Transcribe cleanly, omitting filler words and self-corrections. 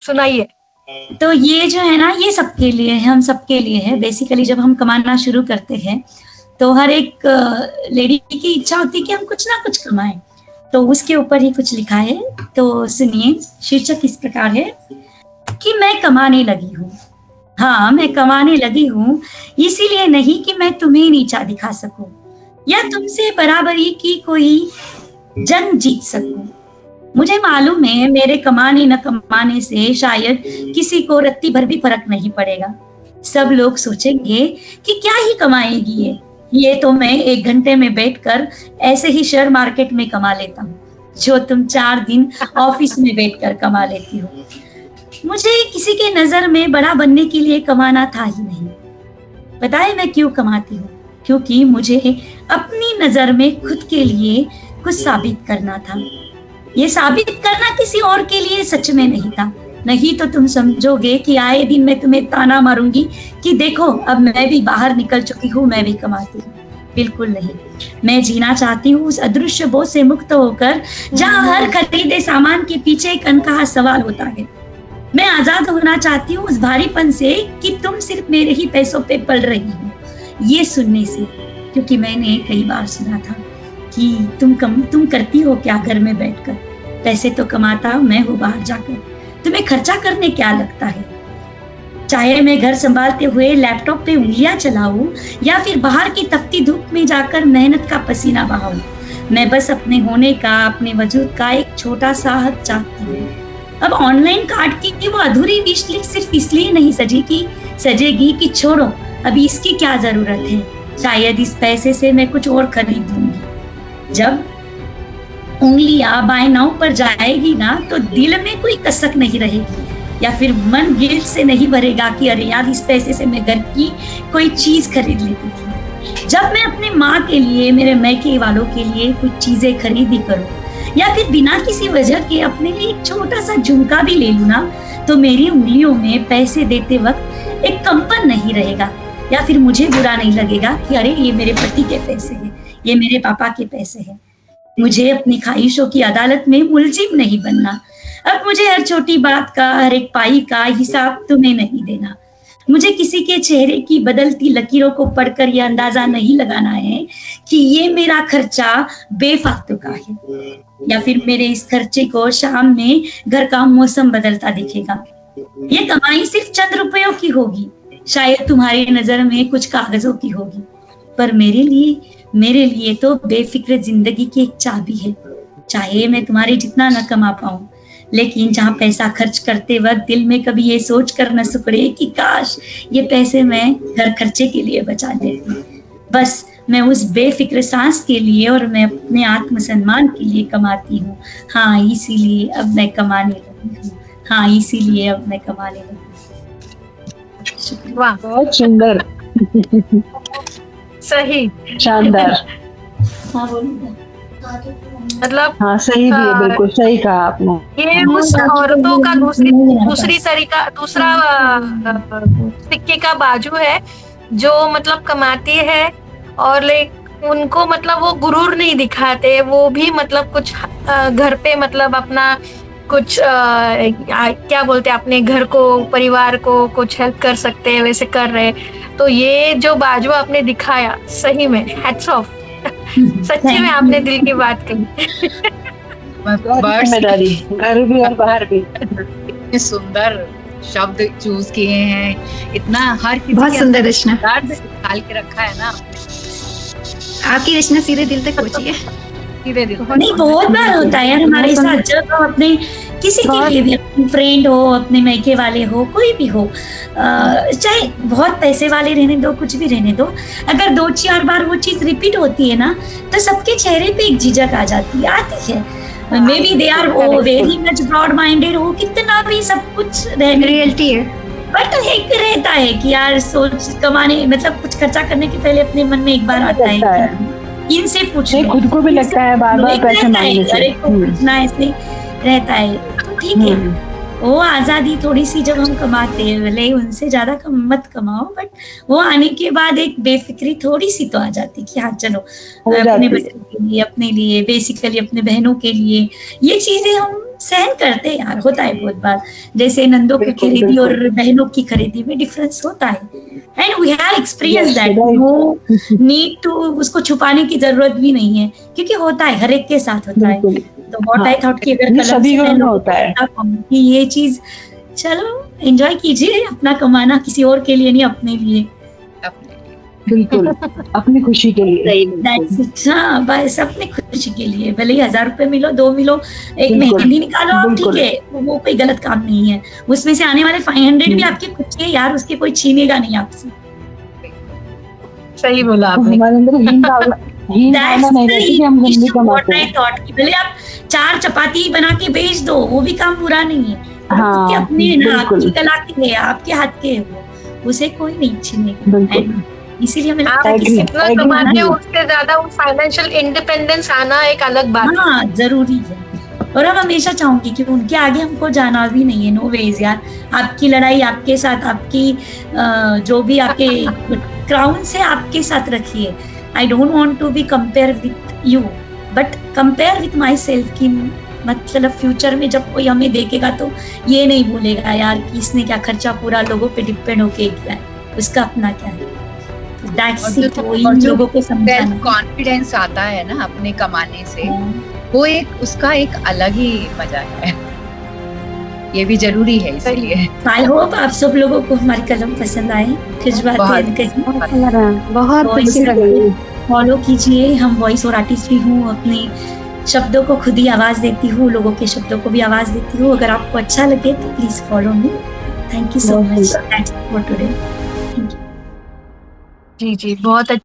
सुनाइए। तो ये जो है ना, ये सबके लिए है, हम सबके लिए है। बेसिकली जब हम कमाना शुरू करते हैं तो हर एक लेडी की इच्छा होती है कि हम कुछ ना कुछ कमाएं। तो उसके ऊपर ही कुछ लिखा है, तो सुनिए। शीर्षक इस प्रकार है कि मैं कमाने लगी हूँ। हाँ, मैं कमाने लगी हूँ, इसीलिए नहीं कि मैं तुम्हें नीचा दिखा सकूं या तुमसे बराबरी की कोई जंग जीत सकूं। मुझे मालूम है मेरे कमाने न कमाने से शायद किसी को रत्ती भर भी फर्क नहीं पड़ेगा। सब लोग सोचेंगे कि क्या ही कमाएगी ये तो मैं 1 घंटे में बैठकर ऐसे ही शेयर मार्केट में कमा लेता हूँ, जो तुम 4 दिन ऑफिस में बैठकर कमा लेती हो। मुझे किसी के नजर में बड़ा बनने के लिए कमाना था ही नहीं। पता है मैं क्यों कमाती हूँ? क्योंकि मुझे अपनी नजर में खुद के लिए कुछ साबित करना था। ये साबित करना किसी और के लिए सच में नहीं था। नहीं तो तुम समझोगे कि आए दिन मैं तुम्हें ताना मारूंगी कि देखो अब मैं भी बाहर निकल चुकी हूँ, मैं भी कमाती हूँ। बिल्कुल नहीं, मैं जीना चाहती हूँ उस अदृश्य बोझ से मुक्त होकर जहाँ हर खरीदे सामान के पीछे एक अनकहा सवाल होता है। मैं आजाद होना चाहती हूँ उस भारीपन से कि तुम सिर्फ मेरे ही पैसों पे पल रही हो, ये सुनने से। क्योंकि मैंने कई बार सुना था कि तुम करती हो क्या घर में बैठकर, पैसे तो कमाता मैं हूँ बाहर जाकर, तुम्हें खर्चा करने क्या लगता है। चाहे मैं घर संभालते हुए लैपटॉप पे उंगलियां चलाऊं या फिर बाहर की तपती धूप में जाकर मेहनत का पसीना बहाऊं, मैं बस अपने होने का, अपने वजूद का एक छोटा सा हक चाहती हूँ। अब ऑनलाइन कार्ड की वो अधूरी विश लिस्ट सिर्फ इसलिए नहीं सजेगी कि छोड़ो अभी इसकी क्या जरूरत है, शायद इस पैसे से मैं कुछ और खरीद लूंगी। जब उंगलियां बाएं नाव पर जाएगी ना तो दिल में कोई कसक नहीं रहेगी, या फिर मन गिल्ट से नहीं भरेगा कि अरे यार इस पैसे से मैं घर की कोई चीज खरीद लेती थी। जब मैं अपने माँ के लिए, मेरे मैके वालों के लिए कुछ चीजें खरीदी करूँ या फिर बिना किसी वजह के अपने लिए एक छोटा सा झुमका भी ले लूँ ना, तो मेरी उंगलियों में पैसे देते वक्त एक कंपन नहीं रहेगा, या फिर मुझे बुरा नहीं लगेगा कि अरे ये मेरे पति के पैसे हैं, ये मेरे पापा के पैसे हैं। मुझे अपनी ख्वाहिशों की अदालत में मुलजिम नहीं बनना। अब मुझे हर छोटी बात का, हर एक पाई का हिसाब तुम्हें नहीं देना। मुझे किसी के चेहरे की बदलती लकीरों को पढ़कर यह अंदाजा नहीं लगाना है कि ये मेरा खर्चा बेफालतू का है, या फिर मेरे इस खर्चे को शाम में घर का मौसम बदलता दिखेगा। ये कमाई सिर्फ चंद रुपयों की होगी, शायद तुम्हारी नजर में कुछ कागजों की होगी, पर मेरे लिए तो बेफिक्र जिंदगी की एक चाबी है। चाहे मैं तुम्हारे जितना न कमा पाऊं, लेकिन जहाँ पैसा खर्च करते वक्त दिल में कभी ये सोच कर न सुकड़े कि काश ये पैसे मैं घर खर्चे के लिए बचा लेती। बस मैं उस बेफिक्र सांस के लिए और मैं अपने आत्मसम्मान के लिए कमाती हूँ। हाँ, इसीलिए अब मैं कमाने लगी हूँ। हाँ, इसीलिए अब मैं कमाने लगी हूँ। वाह, बहुत सुंदर, सही, शानदार। हाँ बोलिए। मतलब हाँ सही भी है, बिल्कुल सही कहा आपने। ये उस औरतों का दूसरा सिक्के का बाजू है जो मतलब कमाती है और उनको मतलब वो गुरूर नहीं दिखाते, वो भी मतलब कुछ घर पे मतलब अपना कुछ क्या बोलते हैं, अपने घर को, परिवार को कुछ हेल्प कर सकते हैं, वैसे कर रहे। तो ये जो बाजू आपने दिखाया, सही में हैट्स ऑफ। सच्ची में आपने दिल की बात कही। जिम्मेदारी घर भी और बाहर भी। इतने सुंदर शब्द चूज किए हैं, इतना हर किसी बहुत सुंदर रचना डाल के रखा है ना। आपकी रचना सीधे दिल तक पहुंची है। सीधे दिल नहीं, बहुत बार होता है यार हमारे साथ, जब हम अपने किसी के लिए भी, अपने फ्रेंड हो, अपने मैके वाले हो, कोई भी हो, चाहे बहुत पैसे वाले रहने दो, कुछ भी रहने दो, अगर 2-4 बार वो चीज रिपीट होती है ना तो सबके चेहरे पे एक झिझक आ जाती है। Maybe they are very much broad minded हो, कितना भी सब कुछ रियलिटी है, बट एक रहता है कि यार सोच कमाने मतलब कुछ खर्चा करने के पहले अपने मन में एक बार आता है इनसे पूछने, खुद को भी लगता है बार बार पैसे मांगने से, अरे को पूछना ऐसे रहता है। तो ठीक है, वो आजादी थोड़ी सी जब हम कमाते हैं, भले उनसे ज्यादा मत कमाओ, बट वो आने के बाद एक बेफिक्री थोड़ी सी तो आ जाती कि हाँ चलो अपने बच्चों के लिए, अपने लिए, बेसिकली अपने बहनों के लिए ये चीजें हम सहन करते हैं यार, होता है बहुत बार। जैसे नंदों की खरीदी और बहनों की खरीदी में डिफरेंस होता है, and we have experience that, no need to उसको छुपाने की जरूरत भी नहीं है, क्योंकि होता है, हर एक के साथ होता है। तो व्हाट आई थॉट कि अगर सभी को होता है कि ये चीज चलो एंजॉय कीजिए, अपना कमाना किसी और के लिए नहीं, अपने लिए, बिल्कुल अपनी खुशी के लिए। हाँ बस अपनी खुशी के लिए, भले ही 1000 रुपए मिलो, 2 मिलो, एक मेहंदी निकालो आप, ठीक है, वो कोई गलत काम नहीं है। उसमें से आने वाले 500 भी आपके खुद के यार, उसके कोई छीनेगा नहीं आपसे। सही बोला आपने। हमारे अंदर हीन भावना नहीं रहती कि हम गंदी कमाते हैं। भले आप 4 चपाती बना के बेच दो, वो भी काम बुरा नहीं है। हाँ, अपने ना, आपकी कला के है, आपके हाथ के है, वो उसे कोई नहीं छीनेगा। इसीलिए हमें लगता है कि जितना कमाते हो उससे ज्यादा वो फाइनेंशियल इंडिपेंडेंस आना एक अलग बात है। हाँ जरूरी है। और हम हमेशा चाहूंगी कि उनके आगे हमको जाना भी नहीं है, नो वेज यार। आपकी लड़ाई आपके साथ, आपकी जो भी आपके क्राउन से आपके साथ रखिए। I don't want to be compare with you, but compare with myself, की मतलब फ्यूचर में जब कोई हमें देखेगा तो ये नहीं बोलेगा यार कि इसने क्या खर्चा पूरा लोगों पे डिपेंड होके किया है, उसका अपना क्या है। लोगों को सेल्फ कॉन्फिडेंस आता है ना अपने कमाने से, वो एक उसका एक अलग ही मजा है, ये भी जरूरी है। इसलिए आई होप आप सब लोगों को हमारी कलम पसंद आए। कुछ बातें बहुत फॉलो कीजिए। हम वॉइस और आर्टिस्ट भी हूँ, अपने शब्दों को खुद ही आवाज देती हूँ, लोगों के शब्दों को भी आवाज देती हूँ। अगर आपको अच्छा लगे तो please follow me. Thank you so much for today. जी बहुत